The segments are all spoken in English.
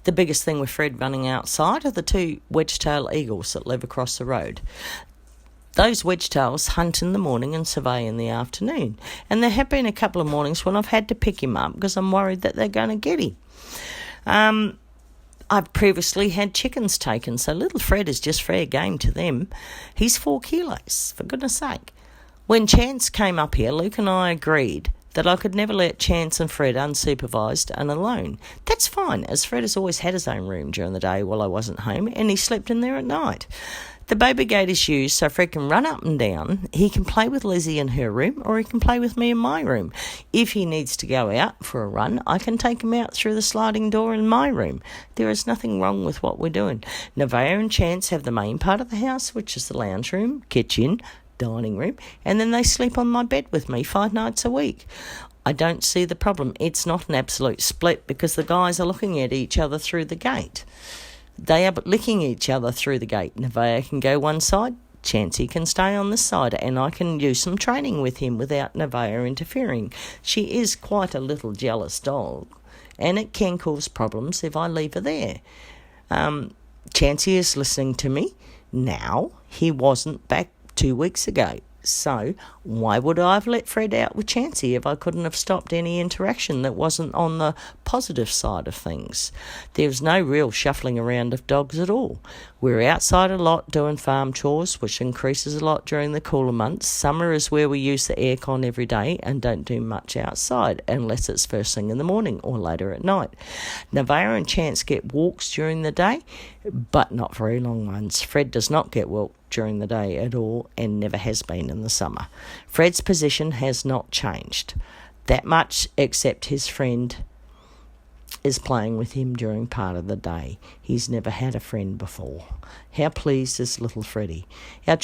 The biggest thing with Fred running outside are the two wedge-tailed eagles that live across the road. Those wedge-tails hunt in the morning and survey in the afternoon. And there have been a couple of mornings when I've had to pick him up because I'm worried that they're going to get him. I've previously had chickens taken, so little Fred is just fair game to them. He's 4 kilos, for goodness sake. When Chance came up here, Luke and I agreed that I could never let Chance and Fred unsupervised and alone. That's fine, as Fred has always had his own room during the day while I wasn't home, and he slept in there at night. The baby gate is used so Fred can run up and down. He can play with Lizzie in her room, or he can play with me in my room. If he needs to go out for a run, I can take him out through the sliding door in my room. There is nothing wrong with what we're doing. Nevaeh and Chance have the main part of the house, which is the lounge room, kitchen, dining room, and then they sleep on my bed with me 5 nights a week. I don't see the problem. It's not an absolute split because the guys are looking at each other through the gate. They are licking each other through the gate. Nevaeh can go one side, Chancey can stay on this side, and I can do some training with him without Nevaeh interfering. She is quite a little jealous dog, and it can cause problems if I leave her there. Chancey is listening to me now. He wasn't back 2 weeks ago. So why would I have let Fred out with Chancey if I couldn't have stopped any interaction that wasn't on the positive side of things? There's no real shuffling around of dogs at all. We're outside a lot doing farm chores, which increases a lot during the cooler months. Summer is where we use the aircon every day and don't do much outside unless it's first thing in the morning or later at night. Nevaeh and Chance get walks during the day, but not very long ones. Fred does not get walked during the day at all and never has been in the summer. Fred's position has not changed that much, except his friend is playing with him during part of the day. He's never had a friend before. How pleased is little Freddie? Our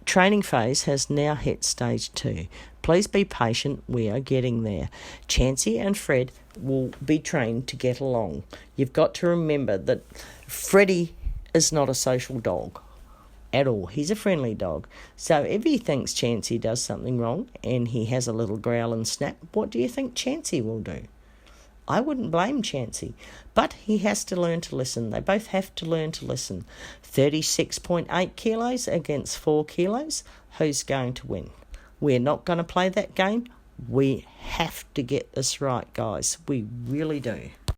training phase has now hit stage 2. Please be patient, we are getting there. Chancey and Fred will be trained to get along. You've got to remember that Freddie is not a social dog at all. He's a friendly dog. So if he thinks Chancey does something wrong and he has a little growl and snap, what do you think Chancey will do? I wouldn't blame Chancey, but he has to learn to listen. They both have to learn to listen. 36.8 kilos against 4 kilos. Who's going to win? We're not going to play that game. We have to get this right, guys. We really do.